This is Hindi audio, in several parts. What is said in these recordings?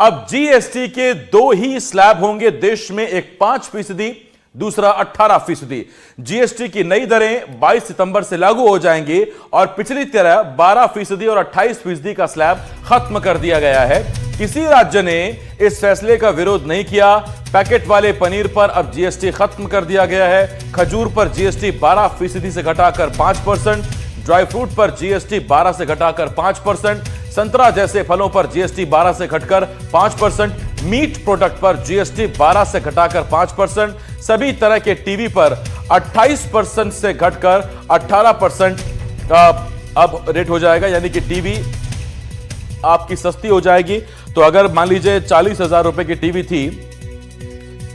अब जीएसटी के दो ही स्लैब होंगे देश में, एक 5%, दूसरा 18%। जीएसटी की नई दरें 22 सितंबर से लागू हो जाएंगी और पिछली तरह 12% और 28% का स्लैब खत्म कर दिया गया है। किसी राज्य ने इस फैसले का विरोध नहीं किया। पैकेट वाले पनीर पर अब जीएसटी खत्म कर दिया गया है। खजूर पर जीएसटी 12% से घटाकर 5%, ड्राई फ्रूट पर जीएसटी 12 से घटाकर 5%, संतरा जैसे फलों पर जीएसटी 12 से घटकर 5%, मीट प्रोडक्ट पर जीएसटी 12 से घटाकर 5%, सभी तरह के टीवी पर 28% से घटकर 18% अब रेट हो जाएगा, यानी कि टीवी आपकी सस्ती हो जाएगी। तो अगर मान लीजिए 40,000 रुपए की टीवी थी,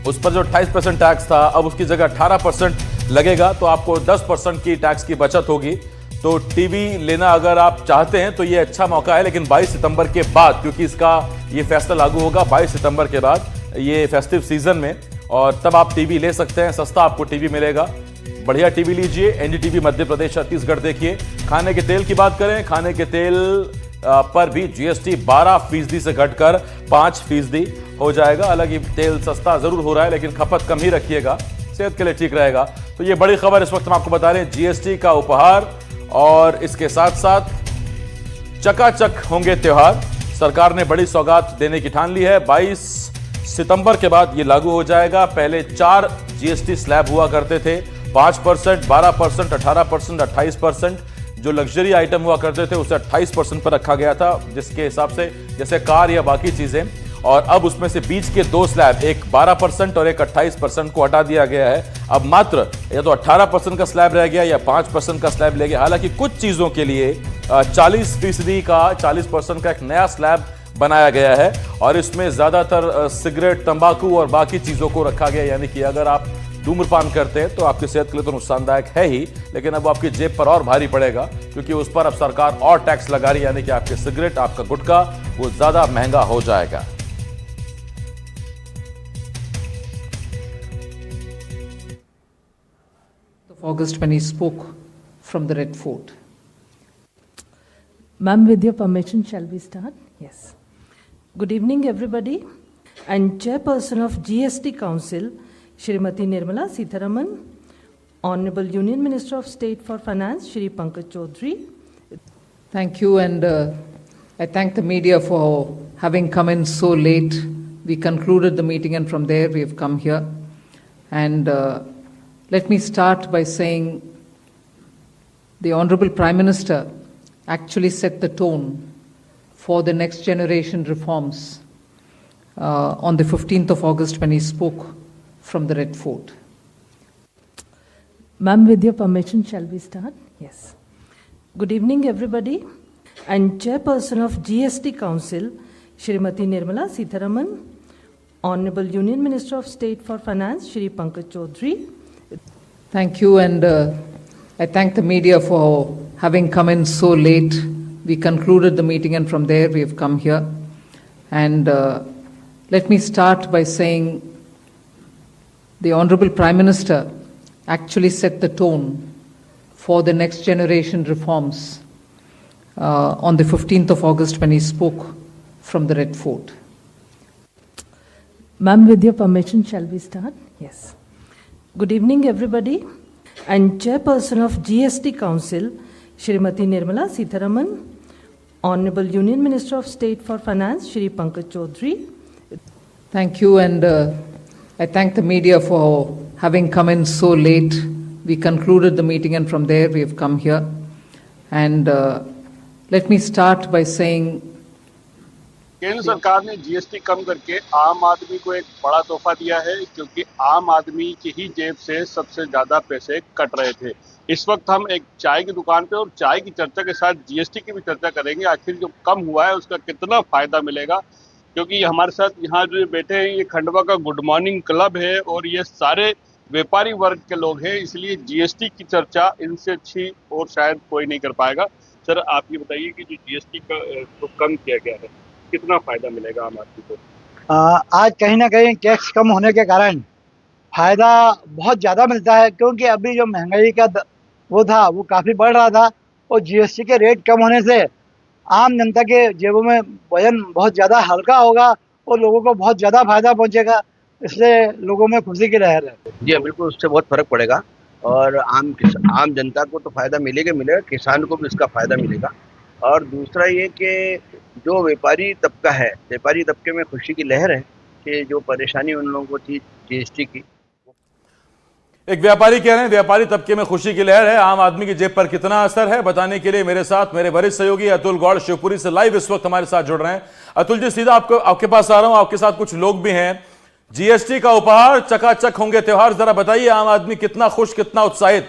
उस पर जो 28% टैक्स था, अब उसकी जगह 18% लगेगा, तो आपको 10% की टैक्स की बचत होगी। तो टीवी लेना अगर आप चाहते हैं तो ये अच्छा मौका है, लेकिन 22 सितंबर के बाद, क्योंकि इसका ये फैसला लागू होगा 22 सितंबर के बाद, ये फेस्टिव सीजन में, और तब आप टीवी ले सकते हैं। सस्ता आपको टीवी मिलेगा। बढ़िया टीवी लीजिए। एनडीटीवी मध्य प्रदेश छत्तीसगढ़ देखिए। खाने के तेल की बात करें, खाने के तेल पर भी जीएसटी 12% से घटकर 5% हो जाएगा। हालांकि तेल सस्ता जरूर हो रहा है, लेकिन खपत कम ही रखिएगा, सेहत के लिए ठीक रहेगा। तो ये बड़ी खबर इस वक्त हम आपको बता रहे हैं, जीएसटी का उपहार और इसके साथ साथ चकाचक होंगे त्योहार। सरकार ने बड़ी सौगात देने की ठान ली है। 22 सितंबर के बाद ये लागू हो जाएगा। पहले 4 जीएसटी स्लैब हुआ करते थे, 5%, 12%, 18%, 28%। जो लग्जरी आइटम हुआ करते थे उसे 28% पर रखा गया था, जिसके हिसाब से जैसे कार या बाकी चीजें। और अब उसमें से बीच के 2 स्लैब, एक 12% और एक 28% को हटा दिया गया है। अब मात्र या तो 18% का स्लैब रह गया या 5% का स्लैब ले गया। हालांकि कुछ चीजों के लिए 40% का एक नया स्लैब बनाया गया है, और इसमें ज्यादातर सिगरेट, तंबाकू और बाकी चीजों को रखा गया। यानी कि अगर आप धूम्रपान करते हैं तो आपकी सेहत के लिए तो नुकसानदायक है ही, लेकिन अब आपकी जेब पर और भारी पड़ेगा, क्योंकि उस पर अब सरकार और टैक्स लगा रही है। यानी कि आपके सिगरेट, आपका गुटखा, वो ज्यादा महंगा हो जाएगा। August when he spoke from the Red Fort. Ma'am, with your permission, shall we start? Yes. Good evening, everybody. And Chairperson of GST Council, Shrimati Nirmala Sitharaman, Honorable Union Minister of State for Finance, Shri Pankaj Chaudhary. Thank you, and I thank the media for having come in so late. We concluded the meeting, and from there we have come here. And let me start by saying the Honorable Prime Minister actually set the tone for the next generation reforms on the 15th of August when he spoke from the Red Fort. Ma'am, with your permission, shall we start? Yes. Good evening, everybody. And Chairperson of GST Council, Shrimati Nirmala Sitharaman, Honorable Union Minister of State for Finance, Shri Pankaj Chaudhary. Thank you, and I thank the media for having come in so late. We concluded the meeting, and from there we have come here. And let me start by saying the Honorable Prime Minister actually set the tone for the next generation reforms on the 15th of August when he spoke from the Red Fort. Ma'am, with your permission, shall we start? Yes. Good evening, everybody. And Chairperson of GST Council, Shrimati Nirmala Sitharaman, Honorable Union Minister of State for Finance, Shri Pankaj Chaudhary. Thank you, and I thank the media for having come in so late. We concluded the meeting, and from there we have come here. And let me start by saying केंद्र सरकार ने जीएसटी कम करके आम आदमी को एक बड़ा तोहफा दिया है, क्योंकि आम आदमी की ही जेब से सबसे ज्यादा पैसे कट रहे थे। इस वक्त हम एक चाय की दुकान पे और चाय की चर्चा के साथ जीएसटी की भी चर्चा करेंगे। आखिर जो कम हुआ है उसका कितना फायदा मिलेगा, क्योंकि हमारे साथ यहाँ जो बैठे हैं ये खंडवा का गुड मॉर्निंग क्लब है और ये सारे व्यापारी वर्ग के लोग हैं, इसलिए जीएसटी की चर्चा इनसे अच्छी और शायद कोई नहीं कर पाएगा। सर, आप ये बताइए कि जो जीएसटी का तो कम किया गया है, कितना फायदा मिलेगा आम आदमी को? आज कहीं ना कहीं टैक्स कम होने के कारण फायदा बहुत ज़्यादा मिलता है, क्योंकि अभी जो महंगाई का वो था वो काफ़ी बढ़ रहा था, और जीएसटी के रेट कम होने से आम जनता के जेबों में वजन बहुत ज़्यादा हल्का होगा, वो लोगों को बहुत ज़्यादा फायदा पहुंचेगा, इसलिए लोगों में खुशी की लहर है। जी हाँ, बिल्कुल उससे बहुत फर्क पड़ेगा और आम जनता को तो फायदा मिलेगा, किसान को भी इसका फायदा मिलेगा। और दूसरा ये कि जो व्यापारी तबका है, व्यापारी तबके में खुशी की लहर है कि जो परेशानी उन लोगों को थी जीएसटी की। एक व्यापारी कह रहे हैं व्यापारी तबके में खुशी की लहर है, आम आदमी की जेब पर कितना असर है बताने के लिए मेरे साथ मेरे वरिष्ठ सहयोगी अतुल गौड़ शिवपुरी से लाइव इस वक्त हमारे साथ जुड़ रहे हैं। अतुल जी, सीधा आपके पास आ रहा हूं, आपके साथ कुछ लोग भी हैं। जीएसटी का उपहार, चकाचक होंगे त्योहार, जरा बताइए आम आदमी कितना खुश, कितना उत्साहित?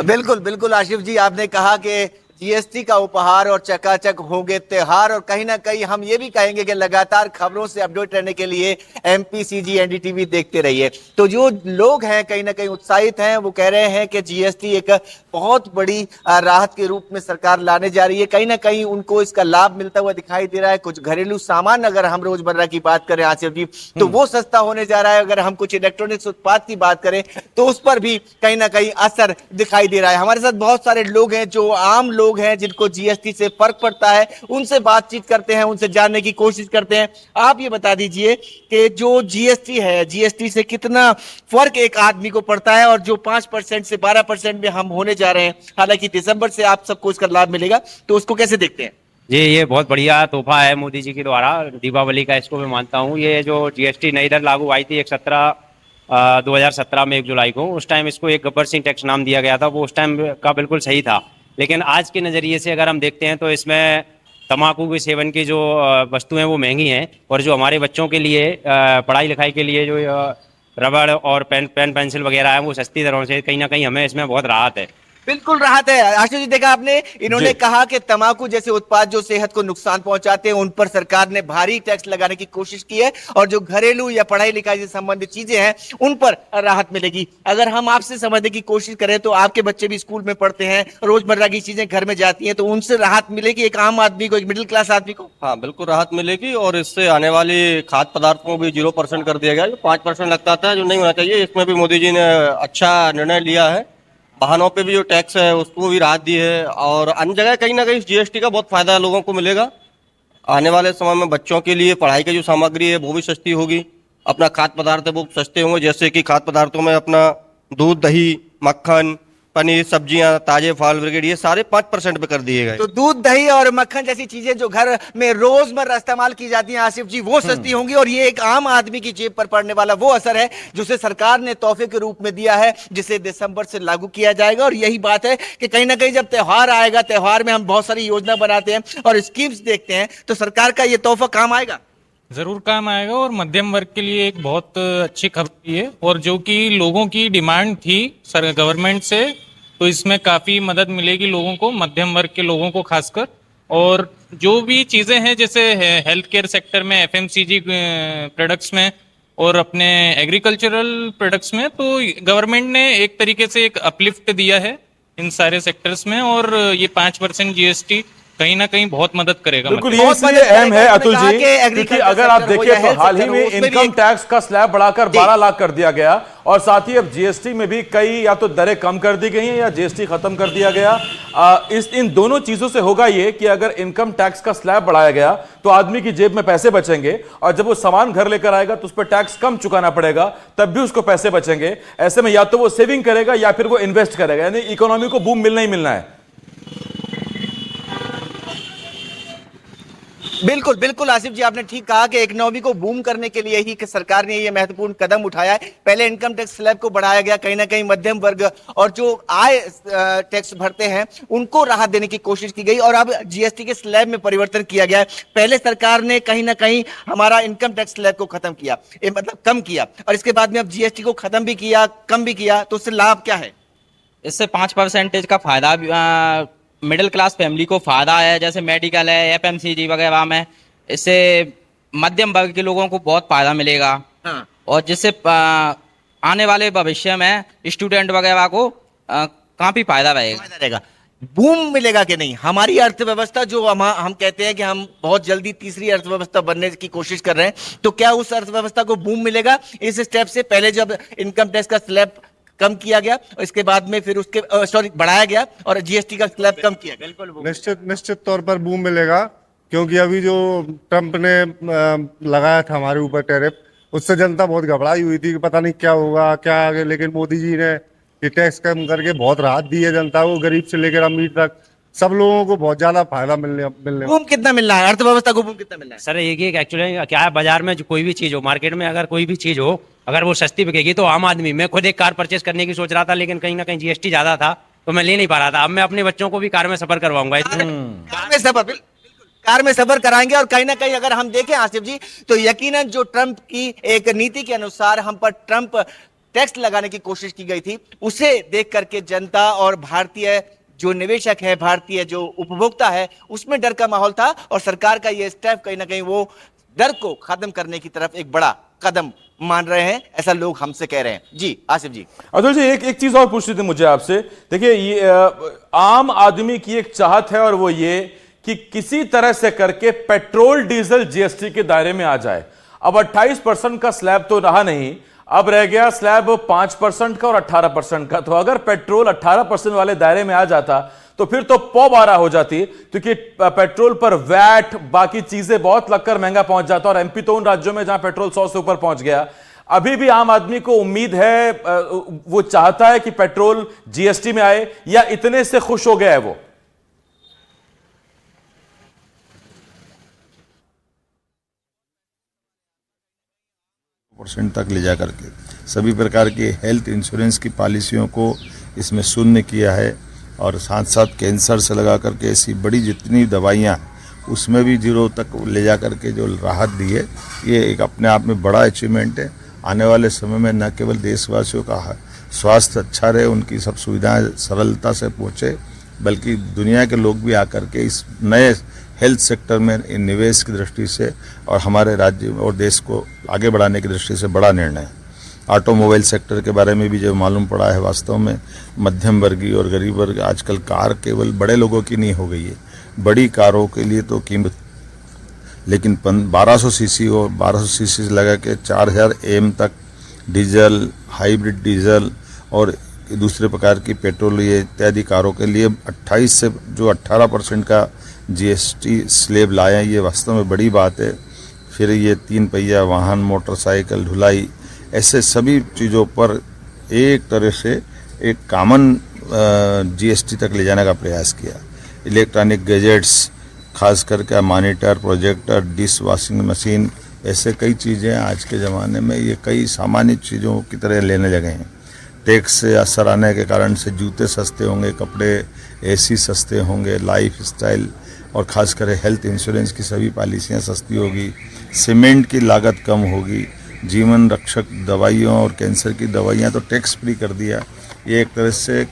बिल्कुल बिल्कुल आशिफ जी, आपने कहा कि जीएसटी का उपहार और चकाचक होंगे त्योहार, और कहीं ना कहीं हम ये भी कहेंगे कि लगातार खबरों से अपडेट रहने के लिए एमपीसीजी एनडीटीवी देखते रहिए। तो जो लोग हैं कहीं ना कहीं उत्साहित हैं, वो कह रहे हैं कि जीएसटी एक बहुत बड़ी राहत के रूप में सरकार लाने जा रही है। कहीं ना कहीं उनको इसका लाभ मिलता हुआ दिखाई दे रहा है। कुछ घरेलू सामान अगर हम रोजमर्रा की बात करें आसिफ जी, तो वो सस्ता होने जा रहा है। अगर हम कुछ इलेक्ट्रॉनिक्स उत्पाद की बात करें तो उस पर भी कहीं ना कहीं असर दिखाई दे रहा है। हमारे साथ बहुत सारे लोग हैं जो आम लोग हैं, जिनको जीएसटी से फर्क पड़ता है। उनसे बातचीत करते हैं, उनसे जानने की कोशिश करते हैं। आप ये बता दीजिए कि जो जीएसटी है, जीएसटी से कितना फर्क एक आदमी को पड़ता है, और जो 5% से 12% में हम होने जा रहे हैं, हालांकि दिसंबर से आप सबको इसका लाभ मिलेगा, तो उसको कैसे देखते हैं? जी, ये बहुत बढ़िया तोहफा है मोदी जी के द्वारा, दीपावली का इसको मैं मानता हूँ। ये जो जीएसटी नई दर लागू आई थी 2017 में 1 जुलाई को, उस टाइम इसको एक गब्बर सिंह टैक्स नाम दिया गया था, वो उस टाइम का बिल्कुल सही था। लेकिन आज के नज़रिए से अगर हम देखते हैं तो इसमें तम्बाकू के सेवन की जो वस्तुएं वो महंगी हैं, और जो हमारे बच्चों के लिए पढ़ाई लिखाई के लिए जो रबड़ और पेन पेंसिल वगैरह है वो सस्ती दरों से कहीं ना कहीं हमें इसमें बहुत राहत है। बिल्कुल राहत है। आशीष जी, देखा आपने, इन्होंने कहा कि तंबाकू जैसे उत्पाद जो सेहत को नुकसान पहुंचाते हैं, उन पर सरकार ने भारी टैक्स लगाने की कोशिश की है, और जो घरेलू या पढ़ाई लिखाई से संबंधित चीजें हैं उन पर राहत मिलेगी। अगर हम आपसे समझने की कोशिश करें तो आपके बच्चे भी स्कूल में पढ़ते हैं, रोजमर्रा की चीजें घर में जाती हैं, तो उनसे राहत मिलेगी एक आम आदमी को, एक मिडिल क्लास आदमी को? हाँ, बिल्कुल राहत मिलेगी। और इससे आने वाली खाद्य पदार्थों को भी 0% कर दिया गया। जो 5% लगता था, जो नहीं होना चाहिए, इसमें भी मोदी जी ने अच्छा निर्णय लिया है। वाहनों पे भी जो टैक्स है उसको भी राहत दी है, और अन्य जगह कहीं ना कहीं जीएसटी का बहुत फायदा लोगों को मिलेगा। आने वाले समय में बच्चों के लिए पढ़ाई की जो सामग्री है वो भी सस्ती होगी, अपना खाद्य पदार्थ है वो सस्ते होंगे। जैसे कि खाद्य पदार्थों में अपना दूध, दही, मक्खन, पनीर, सब्जियां, ताजे फल वगैरह, ये सारे 5% पे कर दिए गए। तो दूध, दही और मक्खन जैसी चीजें जो घर में रोजमर्रा इस्तेमाल की जाती हैं आसिफ जी, वो सस्ती होंगी, और ये एक आम आदमी की जेब पर पड़ने वाला वो असर है जिसे सरकार ने तोहफे के रूप में दिया है, जिसे दिसंबर से लागू किया जाएगा। और यही बात है कि कहीं ना कहीं जब त्योहार आएगा, त्योहार में हम बहुत सारी योजना बनाते हैं और स्कीम्स देखते हैं, तो सरकार का ये तोहफा काम आएगा, जरूर काम आएगा। और मध्यम वर्ग के लिए एक बहुत अच्छी खबर है, और जो कि लोगों की डिमांड थी सर गवर्नमेंट से, तो इसमें काफी मदद मिलेगी लोगों को, मध्यम वर्ग के लोगों को खासकर। और जो भी चीजें हैं जैसे हेल्थ केयर सेक्टर में, एफएमसीजी प्रोडक्ट्स में, और अपने एग्रीकल्चरल प्रोडक्ट्स में, तो गवर्नमेंट ने एक तरीके से एक अपलिफ्ट दिया है इन सारे सेक्टर्स में, और ये 5% जीएसटी कहीं ना कहीं बहुत मदद करेगा। बिल्कुल, ये इसलिए अहम है अतुल जी, क्योंकि अगर आप देखिए तो हाल ही में इनकम टैक्स का स्लैब बढ़ाकर 12 लाख कर दिया गया, और साथ ही अब जीएसटी में भी कई या तो दरें कम कर दी गई हैं या जीएसटी खत्म कर दिया गया। इन दोनों चीजों से होगा ये कि अगर इनकम टैक्स का स्लैब बढ़ाया गया तो आदमी की जेब में पैसे बचेंगे, और जब वो सामान घर लेकर आएगा तो उस पर टैक्स कम चुकाना पड़ेगा, तब भी उसको पैसे बचेंगे। ऐसे में या तो वो सेविंग करेगा या फिर वो इन्वेस्ट करेगा, यानी इकोनॉमी को बूम मिलना ही मिलना है। बिल्कुल बिल्कुल आसिफ जी, आपने ठीक कहा कि इकोनॉमी को बूम करने के लिए ही कि सरकार ने ये महत्वपूर्ण कदम उठाया है। पहले इनकम टैक्स स्लैब को बढ़ाया गया, कहीं ना कहीं मध्यम वर्ग और जो आय टैक्स भरते हैं उनको राहत देने की कोशिश की गई, और अब जीएसटी के स्लैब में परिवर्तन किया गया है। पहले सरकार ने कहीं ना कहीं हमारा इनकम टैक्स स्लैब को खत्म किया, मतलब कम किया, और इसके बाद में अब जीएसटी को खत्म भी किया, कम भी किया, तो उससे लाभ क्या है? इससे 5% का फायदा मिडिल क्लास फैमिली को फायदा है, जैसे मेडिकल है, एफएमसीजी वगैरह में, इससे मध्यम वर्ग के लोगों को बहुत फायदा मिलेगा। हाँ। और जिससे आने वाले भविष्य में स्टूडेंट वगैरह को काफी फायदा रहेगा। बूम मिलेगा कि नहीं? हमारी अर्थव्यवस्था जो हम कहते हैं कि हम बहुत जल्दी तीसरी अर्थव्यवस्था बनने की कोशिश कर रहे हैं, तो क्या उस अर्थव्यवस्था को बूम मिलेगा इस स्टेप से? पहले जब इनकम टैक्स का स्लैब कम किया गया और इसके बाद में फिर उसके बढ़ाया गया और जीएसटी का स्लैब कम किया गया। निश्चित तौर पर बूम मिलेगा, क्योंकि अभी जो ट्रंप ने लगाया था हमारे ऊपर टैरिफ, उससे जनता बहुत घबराई हुई थी कि पता नहीं क्या होगा क्या आगे, लेकिन मोदी जी ने ये टैक्स कम करके बहुत राहत दी है जनता को, गरीब से लेकर अमीर तक सब लोगों को बहुत ज्यादा फायदा मिलने बूम कितना मिल रहा है, अर्थव्यवस्था को बूम कितना मिल रहा है? सर एक एक्चुअली क्या है, बाजार में जो कोई भी चीज हो, मार्केट में अगर कोई भी चीज हो, अगर वो सस्ती बिकेगी तो आम आदमी, मैं खुद एक कार परचेस करने की सोच रहा था, लेकिन कहीं ना कहीं जीएसटी ज्यादा था तो मैं ले नहीं पा रहा था। अब मैं अपने बच्चों को भी कार में सफर करवाऊंगा। कार में सफर कराएंगे और कहीं ना कहीं अगर हम देखें आसिफ जी तो यकीनन जो ट्रंप की एक नीति के अनुसार हम पर ट्रंप टैक्स लगाने की कोशिश की गई थी, उसे देख करके जनता और भारतीय जो निवेशक है, भारतीय जो उपभोक्ता है, उसमें डर का माहौल था और सरकार का यह स्टेप कहीं ना कहीं वो डर को खत्म करने की तरफ एक बड़ा कदम मान रहे हैं, ऐसा लोग हमसे कह रहे हैं। जी आसिफ जी। अतुल जी, एक चीज और पूछनी थी मुझे आपसे। देखिए, ये आम आदमी की एक चाहत है और वो ये कि किसी तरह से करके पेट्रोल डीजल जीएसटी के दायरे में आ जाए। अब 28% का स्लैब तो रहा नहीं, अब रह गया स्लैब 5% का और 18% का। तो अगर पेट्रोल 18% वाले दायरे में आ जाता तो फिर तो पौ बारह हो जाती, क्योंकि पेट्रोल पर वैट बाकी चीजें बहुत लगकर महंगा पहुंच जाता। और एमपी तो उन राज्यों में जहां पेट्रोल 100 से ऊपर पहुंच गया। अभी भी आम आदमी को उम्मीद है, वो चाहता है कि पेट्रोल जीएसटी में आए, या इतने से खुश हो गया है वो? % तक ले जा करके सभी प्रकार के हेल्थ इंश्योरेंस की पॉलिसियों को इसमें शून्य किया है, और साथ साथ कैंसर से लगा करके ऐसी बड़ी जितनी दवाइयाँ उसमें भी 0 तक ले जा करके जो राहत दी है, ये एक अपने आप में बड़ा अचीवमेंट है। आने वाले समय में न केवल देशवासियों का स्वास्थ्य अच्छा रहे, उनकी सब सुविधाएं सरलता से पहुँचे, बल्कि दुनिया के लोग भी आकर के इस नए हेल्थ सेक्टर में निवेश की दृष्टि से और हमारे राज्य और देश को आगे बढ़ाने की दृष्टि से बड़ा निर्णय है। ऑटोमोबाइल सेक्टर के बारे में भी जो मालूम पड़ा है, वास्तव में मध्यम वर्गीय और गरीब वर्ग, आजकल कार केवल बड़े लोगों की नहीं हो गई है। बड़ी कारों के लिए तो कीमत, लेकिन 1200 सीसी और 1200 सीसी से लगा के 4000 AM तक डीजल, हाइब्रिड डीजल और दूसरे प्रकार की पेट्रोल, ये इत्यादि कारों के लिए 28 से जो 18% का जीएसटी स्लैब लाया, ये वास्तव में बड़ी बात है। फिर ये 3 पहिया वाहन, मोटरसाइकिल, ढुलाई, ऐसे सभी चीज़ों पर एक तरह से एक कॉमन जीएसटी तक ले जाने का प्रयास किया। इलेक्ट्रॉनिक गैजेट्स, खास करके monitor, projector, dish washing machine, ऐसे कई चीज़ें आज के ज़माने में ये कई सामान्य चीज़ों की तरह लेने लगे हैं। टैक्स से असर आने के कारण से जूते सस्ते होंगे, कपड़े, एसी सस्ते होंगे, लाइफ स्टाइल और खासकर हेल्थ इंश्योरेंस की सभी पॉलिसियाँ सस्ती होगी, सीमेंट की लागत कम होगी, जीवन रक्षक दवाइयों और कैंसर की दवाइयाँ तो टैक्स फ्री कर दिया। ये एक तरह से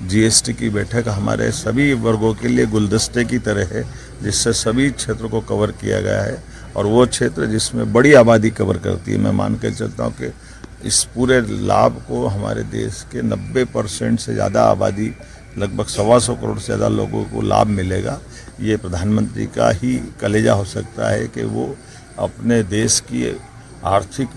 जीएसटी की बैठक हमारे सभी वर्गों के लिए गुलदस्ते की तरह है, जिससे सभी क्षेत्रों को कवर किया गया है। और वो क्षेत्र जिसमें बड़ी आबादी कवर करती है, मैं मान के चलता हूँ कि इस पूरे लाभ को हमारे देश के 90% से ज़्यादा आबादी, लगभग 125 करोड़ से ज़्यादा लोगों को लाभ मिलेगा। ये प्रधानमंत्री का ही कलेजा हो सकता है कि वो अपने देश की आर्थिक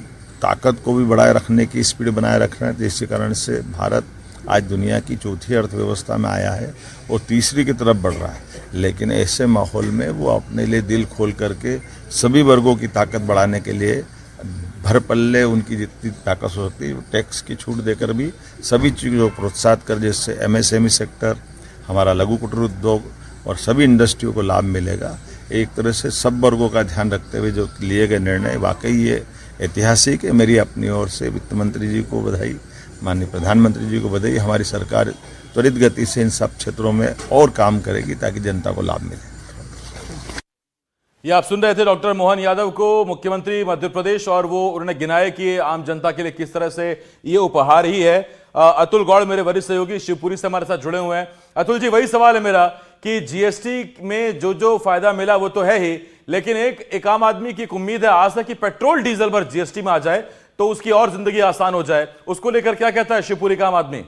ताकत को भी बढ़ाए रखने की स्पीड बनाए रख रहे हैं, जिसके कारण से भारत आज दुनिया की चौथी अर्थव्यवस्था में आया है और तीसरी की तरफ बढ़ रहा है। लेकिन ऐसे माहौल में वो अपने लिए दिल खोल करके सभी वर्गों की ताकत बढ़ाने के लिए भर पल्ले उनकी जितनी ताकत हो सकती है टैक्स की छूट देकर भी सभी चीज़ों को प्रोत्साहित कर, जिससे एमएसएमई सेक्टर, हमारा लघु कुटीर उद्योग और सभी इंडस्ट्रियों को लाभ मिलेगा। एक तरह से सब वर्गों का ध्यान रखते हुए जो लिए गए निर्णय वाकई ये ऐतिहासिक है। मेरी अपनी ओर से वित्त मंत्री जी को बधाई, माननीय प्रधानमंत्री जी को बधाई। हमारी सरकार त्वरित गति से इन सब क्षेत्रों में और काम करेगी ताकि जनता को लाभ मिले। ये आप सुन रहे थे डॉक्टर मोहन यादव को, मुख्यमंत्री मध्य प्रदेश, और वो उन्होंने गिनाया कि आम जनता के लिए किस तरह से ये उपहार ही है। अतुल गौड़ मेरे वरिष्ठ सहयोगी शिवपुरी से हमारे साथ जुड़े हुए हैं। अतुल जी, वही सवाल है मेरा कि जीएसटी में जो फायदा मिला वो तो है ही, लेकिन एक आम आदमी की एक उम्मीद है, आशा कि पेट्रोल डीजल पर जीएसटी में आ जाए तो उसकी और जिंदगी आसान हो जाए। उसको लेकर क्या कहता है शिवपुरी का आम आदमी?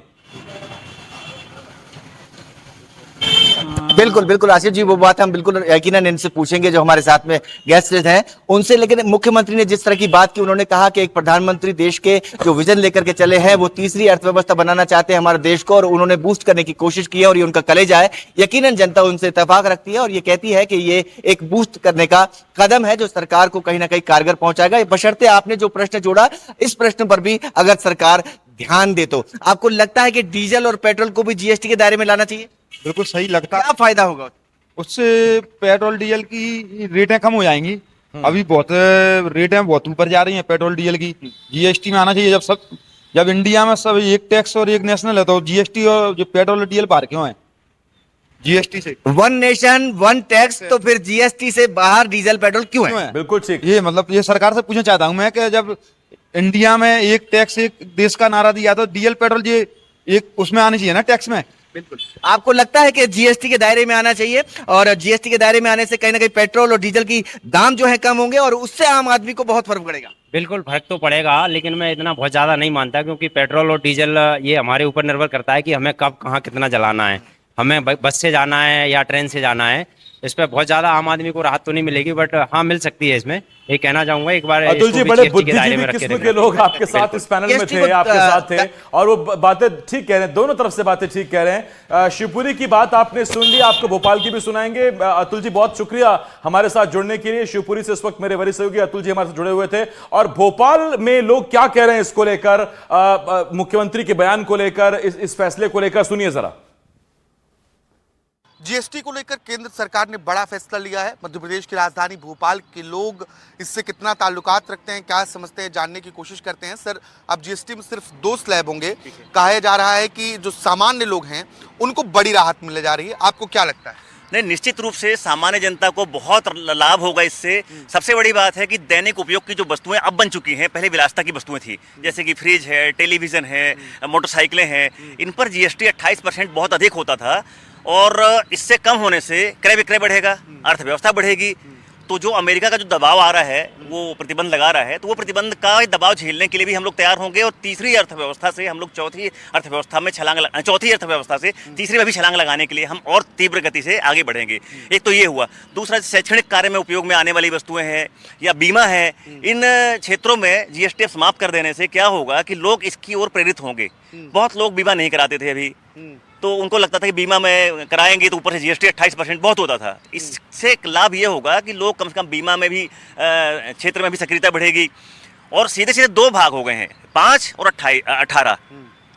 बिल्कुल बिल्कुल आशीष जी, वो बात हम बिल्कुल यकीनन इनसे पूछेंगे जो हमारे साथ में गेस्ट हैं उनसे। लेकिन मुख्यमंत्री ने जिस तरह की बात की, उन्होंने कहा कि एक प्रधानमंत्री देश के जो विजन लेकर के चले हैं, वो तीसरी अर्थव्यवस्था बनाना चाहते हैं हमारे देश को, और उन्होंने बूस्ट करने की कोशिश की है और ये उनका कलेजा है। यकीनन जनता उनसे इत्तेफाक रखती है और ये कहती है कि ये एक बूस्ट करने का कदम है जो सरकार को कहीं ना कहीं कारगर पहुंचाएगा। बशर्ते आपने जो प्रश्न जोड़ा, इस प्रश्न पर भी अगर सरकार ध्यान दे तो आपको लगता है कि डीजल और पेट्रोल को भी जीएसटी के दायरे में लाना चाहिए? बिल्कुल सही लगता है। क्या फायदा होगा उससे? पेट्रोल डीजल की रेटें कम हो जाएंगी। अभी बहुत रेटें बहुत ऊपर जा रही हैं पेट्रोल डीजल की। जीएसटी में आना चाहिए। जब इंडिया में सब एक टैक्स और एक नेशनल है, तो जीएसटी और जो पेट्रोल और डीजल बाहर क्यों है जीएसटी से? वन नेशन वन टैक्स, तो फिर जीएसटी से बाहर डीजल पेट्रोल क्यों है? बिल्कुल ठीक। ये मतलब ये सरकार से पूछना चाहता हूं मैं कि जब इंडिया में एक टैक्स एक देश का नारा दिया, तो डीजल पेट्रोल ये एक उसमें आनी चाहिए ना, टैक्स में। बिल्कुल। आपको लगता है कि जीएसटी के दायरे में आना चाहिए, और जीएसटी के दायरे में आने से कहीं ना कहीं पेट्रोल और डीजल की दाम जो है कम होंगे और उससे आम आदमी को बहुत फर्क पड़ेगा? बिल्कुल फर्क तो पड़ेगा, लेकिन मैं इतना बहुत ज़्यादा नहीं मानता, क्योंकि पेट्रोल और डीजल ये हमारे ऊपर निर्भर करता है कि हमें कब कहाँ कितना जलाना है। हमें बस से जाना है या ट्रेन से जाना है, इस पर बहुत ज्यादा आम आदमी को राहत तो नहीं मिलेगी, बट हाँ मिल सकती है। इसमें ये कहना चाहूंगा एक बार। अतुल जी, बड़े बुद्धिजीवी किस्म के लोग आपके साथ इस पैनल में थे, आपके साथ थे, और वो बातें ठीक कह रहे हैं, दोनों तरफ से बातें ठीक कह रहे हैं। शिवपुरी की बात आपने सुन ली, आपको भोपाल की भी सुनाएंगे। अतुल जी, बहुत शुक्रिया हमारे साथ जुड़ने के लिए। शिवपुरी से इस वक्त मेरे वरिष्ठ सहयोगी अतुल जी हमारे साथ जुड़े हुए थे। और भोपाल में लोग क्या कह रहे हैं इसको लेकर, मुख्यमंत्री के बयान को लेकर, इस फैसले को लेकर, सुनिए जरा। जीएसटी को लेकर केंद्र सरकार ने बड़ा फैसला लिया है। मध्य प्रदेश की राजधानी भोपाल के लोग इससे कितना ताल्लुकात रखते हैं, क्या समझते हैं, जानने की कोशिश करते हैं। सर, अब जीएसटी में सिर्फ 2 स्लैब होंगे। कहा जा रहा है कि जो सामान्य लोग हैं उनको बड़ी राहत मिलने जा रही है। आपको क्या लगता है? नहीं, निश्चित रूप से सामान्य जनता को बहुत लाभ होगा इससे। सबसे बड़ी बात है कि दैनिक उपयोग की जो वस्तुएं अब बन चुकी हैं, पहले विलासिता की वस्तुएं थी, जैसे कि फ्रिज है, टेलीविजन है, मोटरसाइकिलें हैं, इन पर जीएसटी 28% बहुत अधिक होता था, और इससे कम होने से क्रय विक्रय बढ़ेगा, अर्थव्यवस्था बढ़ेगी। तो जो अमेरिका का जो दबाव आ रहा है, वो प्रतिबंध लगा रहा है, तो वो प्रतिबंध का दबाव झेलने के लिए भी हम लोग तैयार होंगे, और तीसरी अर्थव्यवस्था से हम लोग चौथी अर्थव्यवस्था से तीसरी में भी छलांग लगाने के लिए हम और तीव्र गति से आगे बढ़ेंगे। एक तो ये हुआ। दूसरा, शैक्षणिक कार्य में उपयोग में आने वाली वस्तुएं हैं या बीमा है, इन क्षेत्रों में जीएसटी समाप्त कर देने से क्या होगा कि लोग इसकी ओर प्रेरित होंगे। बहुत लोग बीमा नहीं कराते थे अभी, तो उनको लगता था कि बीमा में कराएंगे तो ऊपर से जीएसटी 28% बहुत होता था। इससे एक लाभ ये होगा कि लोग कम से कम बीमा में भी क्षेत्र में भी सक्रियता बढ़ेगी। और सीधे सीधे 2 भाग हो गए हैं, 5 और 18।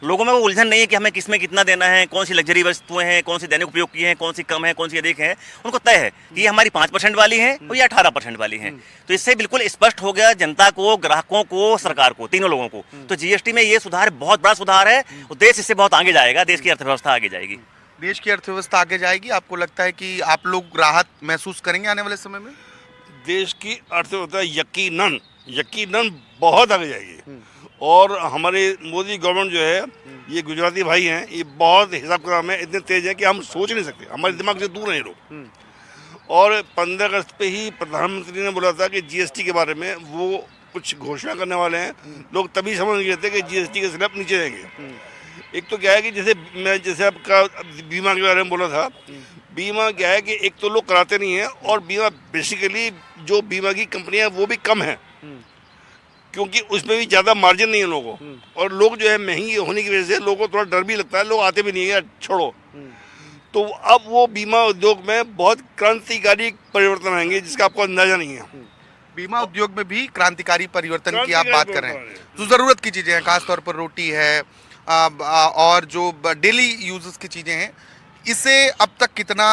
लोगों में वो उलझन नहीं है कि हमें किसमें कितना देना है, कौन सी लग्जरी वस्तुएं हैं, कौन सी दैनिक उपयोग की हैं, कौन सी कम है, कौन सी अधिक है। उनको तय है कि ये हमारी 5% वाली है और ये 18% वाली है। तो इससे बिल्कुल स्पष्ट हो गया जनता को, ग्राहकों को, सरकार को, तीनों लोगों को। तो जीएसटी में ये सुधार बहुत बड़ा सुधार है, और देश इससे बहुत आगे जाएगा, देश की अर्थव्यवस्था आगे जाएगी। देश की अर्थव्यवस्था आगे जाएगी। आपको लगता है कि आप लोग राहत महसूस करेंगे आने वाले समय में? देश की अर्थव्यवस्था यकीनन बहुत आगे जाएगी। और हमारे मोदी गवर्नमेंट जो है, ये गुजराती भाई हैं, ये बहुत हिसाब किताब में इतने तेज हैं कि हम सोच नहीं सकते, हमारे दिमाग से दूर हैं लोग। और 15 अगस्त पे ही प्रधानमंत्री ने बोला था कि जीएसटी के बारे में वो कुछ घोषणा करने वाले हैं। लोग तभी समझ गए थे कि जीएसटी के स्लैब नीचे जाएंगे। एक तो क्या है कि जैसे आपका बीमा के बारे में बोला था, बीमा क्या है कि एक तो लोग कराते नहीं हैं, और बीमा बेसिकली जो बीमा की कंपनियां वो भी कम है, क्योंकि उसमें भी ज़्यादा मार्जिन नहीं है लोगों को, और लोग जो है महंगी होने की वजह से लोगों को थोड़ा डर भी लगता है, लोग आते भी नहीं है, छोड़ो। तो अब वो बीमा उद्योग में बहुत क्रांतिकारी परिवर्तन आएंगे जिसका आपको अंदाजा नहीं है। बीमा उद्योग में भी क्रांतिकारी परिवर्तन की आप बात कर रहे हैं। जो ज़रूरत की चीज़ें हैं, खासतौर पर रोटी है और जो डेली यूजेस की चीज़ें हैं, इसे अब तक कितना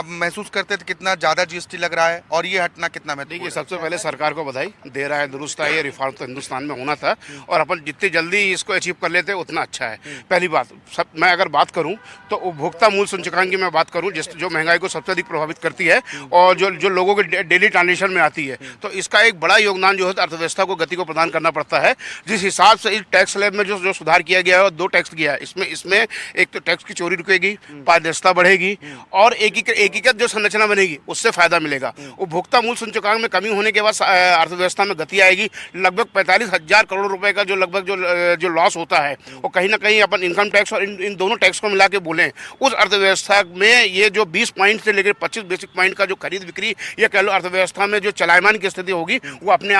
महसूस करते थे, कितना ज़्यादा जीएसटी लग रहा है, और ये हटना कितना महत्वपूर्ण? देखिए, सबसे पहले सरकार को बधाई दे रहा है, दुरुस्त है, ये रिफॉर्म तो हिंदुस्तान में होना था, और अपन जितनी जल्दी इसको अचीव कर लेते उतना अच्छा है। पहली बात, मैं अगर बात करूं तो उपभोक्ता मूल्य सूचकांक की मैं बात करूं, जो महंगाई को सबसे अधिक प्रभावित करती है और जो लोगों के डेली ट्रांजेक्शन में आती है, तो इसका एक बड़ा योगदान जो है अर्थव्यवस्था को गति को प्रदान करना पड़ता है। जिस हिसाब से इस टैक्स स्लैब में जो सुधार किया गया है, 2 टैक्स किया है, इसमें एक तो टैक्स की चोरी रुकेगी, पारदर्शिता अर्थव्यवस्था बढ़ेगी और एकीकृत जो संरचना बनेगी उससे फायदा मिलेगा। उपभोक्ता मूल्य सूचकांक में कमी होने के बाद अर्थव्यवस्था में गति आएगी। लगभग 45,000 करोड़ रुपए का जो लगभग जो लॉस होता है वो कहीं ना कहीं अपन इनकम टैक्स और इन दोनों टैक्स को मिला के बोलें उस अर्थव्यवस्था में ये जो 20 पॉइंट से लेकर 25 बेसिक पॉइंट का जो खरीद बिक्री या कह लो अर्थव्यवस्था में जो चलायमान की स्थिति होगी वो अपने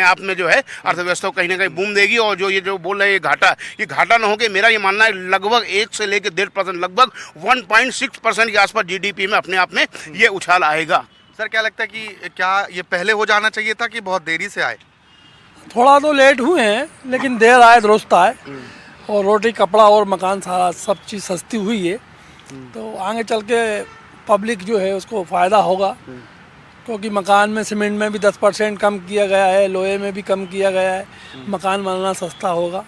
आप में जो है अर्थव्यवस्था को कहीं ना कहीं बूम देगी। और जो ये जो बोल रहे हैं ये घाटा ना होके मेरा ये मानना है लगभग 1 से लेकर 1.5% लगभग 1.6% के आसपास जीडीपी में अपने आप में ये उछाल आएगा। सर क्या लगता है कि क्या ये पहले हो जाना चाहिए था कि बहुत देरी से आए? थोड़ा तो लेट हुए हैं लेकिन देर आए दुरुस्त आए और रोटी कपड़ा और मकान सारा सब चीज़ सस्ती हुई है तो आगे चल के पब्लिक जो है उसको फ़ायदा होगा क्योंकि मकान में सीमेंट में भी 10% कम किया गया है, लोहे में भी कम किया गया है, मकान बनाना सस्ता होगा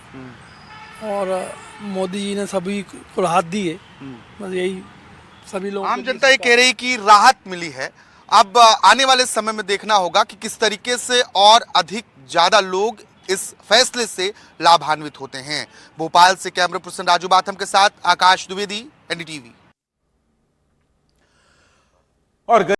और मोदी जी ने सभी को राहत दी है। बस यही सभी लोग आम जनता ये कह रही कि राहत मिली है। अब आने वाले समय में देखना होगा कि किस तरीके से और अधिक ज्यादा लोग इस फैसले से लाभान्वित होते हैं। भोपाल से कैमरा पर्सन राजू बाथम के साथ आकाश द्विवेदी, एनडीटीवी। और